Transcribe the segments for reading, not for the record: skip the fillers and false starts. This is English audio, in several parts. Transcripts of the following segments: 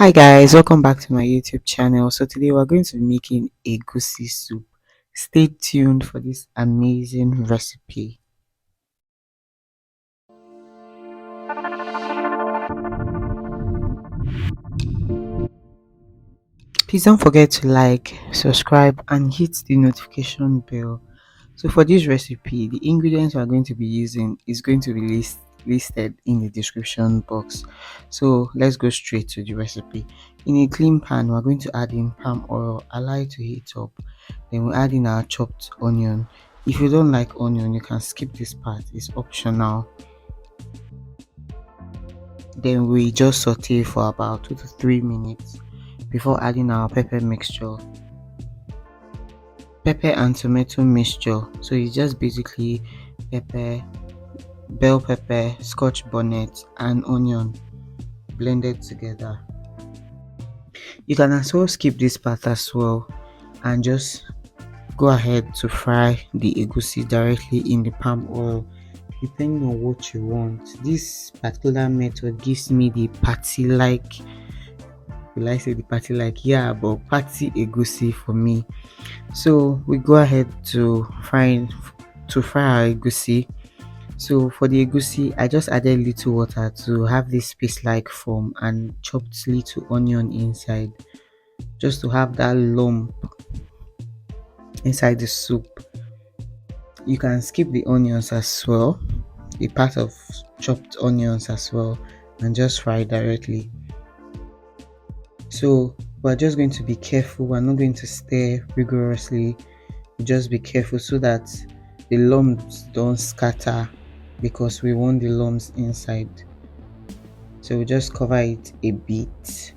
Hi guys, welcome back to my YouTube channel. So today we're going to be making egusi soup. Stay tuned for this amazing recipe. Please don't forget to like, subscribe and hit the notification bell. So for this recipe, the ingredients we're going to be using is going to be listed in the description box. So let's go straight to the recipe. In a clean pan, we're going to add in palm oil, allow it to heat up. Then we add in our chopped onion. If you don't like onion, you can skip this part, it's optional. Then we just saute for about 2 to 3 minutes before adding our pepper mixture. Pepper and tomato mixture. So it's just basically pepper, bell pepper, scotch bonnet, and onion blended together. You can as well skip this part as well and just go ahead to fry the egusi directly in the palm oil depending on what you want. This particular method gives me the party like, will I say the party like, yeah, but party egusi for me. So we go ahead to fry our egusi. So for the egusi, I just added little water to have this paste like form and chopped little onion inside just to have that lump inside the soup. You can skip the onions as well, the part of chopped onions as well, and just fry directly. So we're just going to be careful, we're not going to stir rigorously, just be careful so that the lumps don't scatter because we want the lumps inside. So we just cover it a bit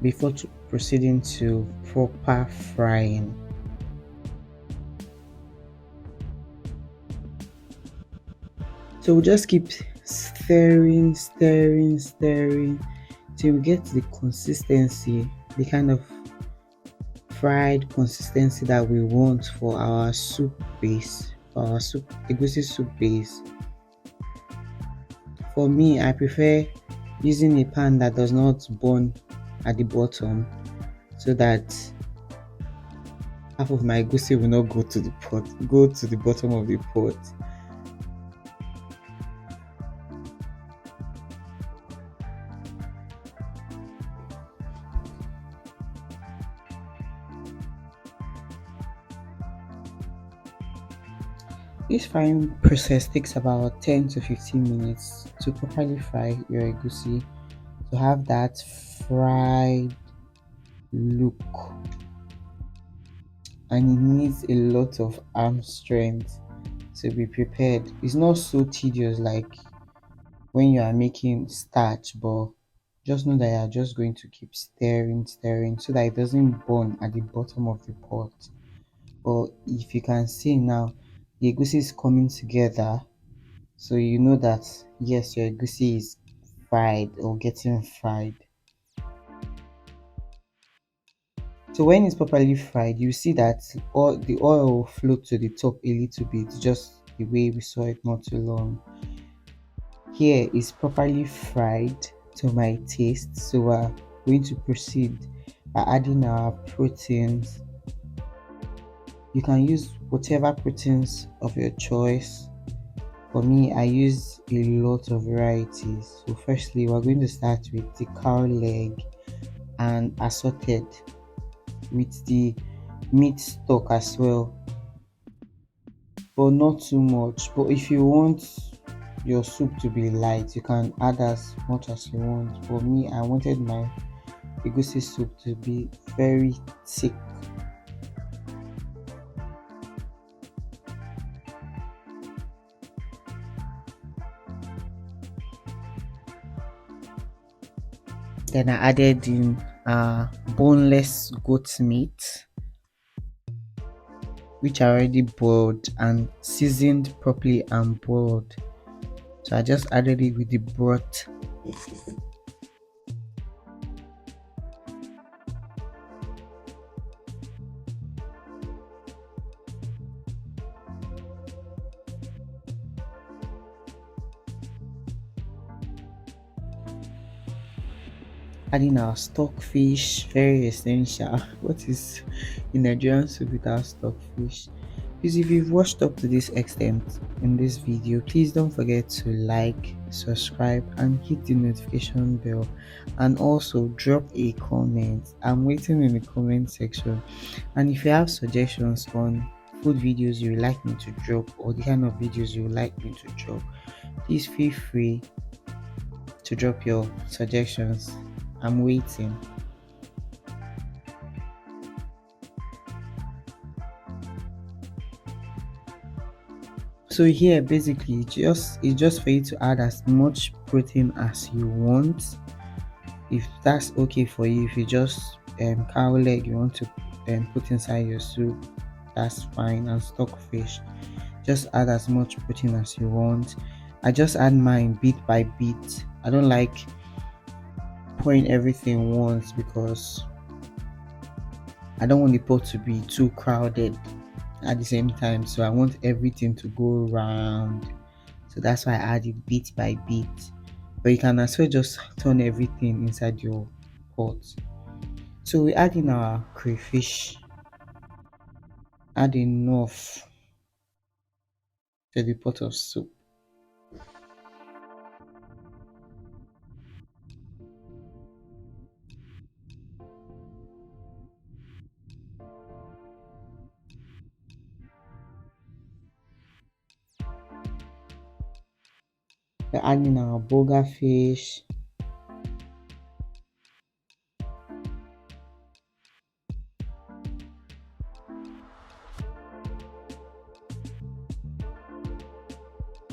before proceeding to proper frying. So we just keep stirring till we get the consistency, the kind of fried consistency that we want for our soup base, for our soup egusi soup base. For me, I prefer using a pan that does not burn at the bottom so that half of my egusi will not go to the bottom of the pot. This frying process takes about 10 to 15 minutes to properly fry your egusi to have that fried look, and it needs a lot of arm strength to be prepared. It's not so tedious like when you are making starch, but just know that you are just going to keep stirring so that it doesn't burn at the bottom of the pot. But if you can see now, the egusi is coming together, so you know that yes, your egusi is fried or getting fried. So when it's properly fried, you see that all the oil will float to the top a little bit, just the way we saw it not too long. Here is properly fried to my taste, so we're going to proceed by adding our proteins. You can use whatever proteins of your choice. For me, I use a lot of varieties. So firstly, we're going to start with the cow leg and assorted with the meat stock as well, but not too much. But if you want your soup to be light, you can add as much as you want. For me, I wanted my egusi soup to be very thick. Then I added in boneless goat meat, which I already boiled and seasoned properly and boiled. So I just added it with the broth. Adding our stockfish, very essential. What is in Nigerian soup without stockfish? Please, if you've watched up to this extent in this video, please don't forget to like, subscribe, and hit the notification bell. And also drop a comment. I'm waiting in the comment section. And if you have suggestions on food videos you would like me to drop or the kind of videos you would like me to drop, please feel free to drop your suggestions. I'm waiting. So here basically it's just for you to add as much protein as you want. If that's okay for you, if you just cow leg you want to put inside your soup, that's fine. And stockfish, just add as much protein as you want. I just add mine bit by bit. I don't like pouring everything once because I don't want the pot to be too crowded at the same time, so I want everything to go round. So that's why I add it bit by bit. But you can as well just turn everything inside your pot. So we add in our crayfish, add enough to the pot of soup. We add in our bonga fish.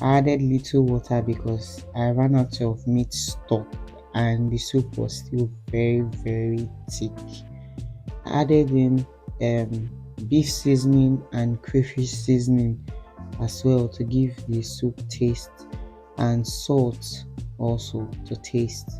I added little water because I ran out of meat stock and the soup was still very very thick. I added in beef seasoning and crayfish seasoning as well to give the soup taste, and salt also to taste.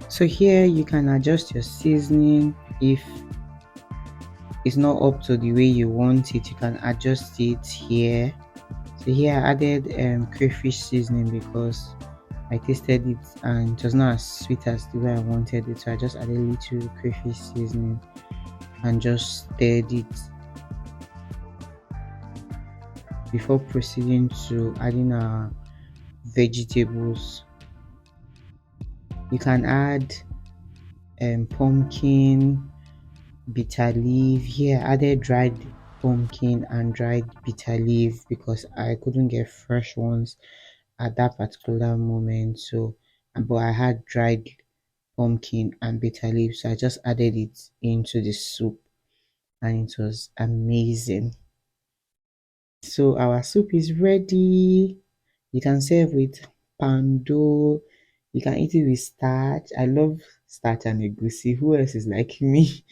So here you can adjust your seasoning. If it's not up to the way you want it, you can adjust it here. So here I added crayfish seasoning because I tasted it and it was not as sweet as the way I wanted it, so I just added a little crayfish seasoning and just stirred it before proceeding to adding our vegetables. You can add pumpkin, bitter leaf. Here I added dried pumpkin and dried bitter leaf because I couldn't get fresh ones at that particular moment. So, but I had dried pumpkin and bitter leaf, so I just added it into the soup and it was amazing. So our soup is ready. You can serve with pando. You can eat it with starch. I love starch and egusi. Who else is like me?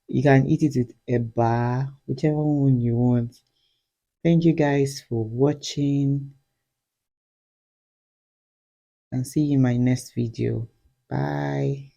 You can eat it with eba, whichever one you want. Thank you guys for watching and see you in my next video. Bye.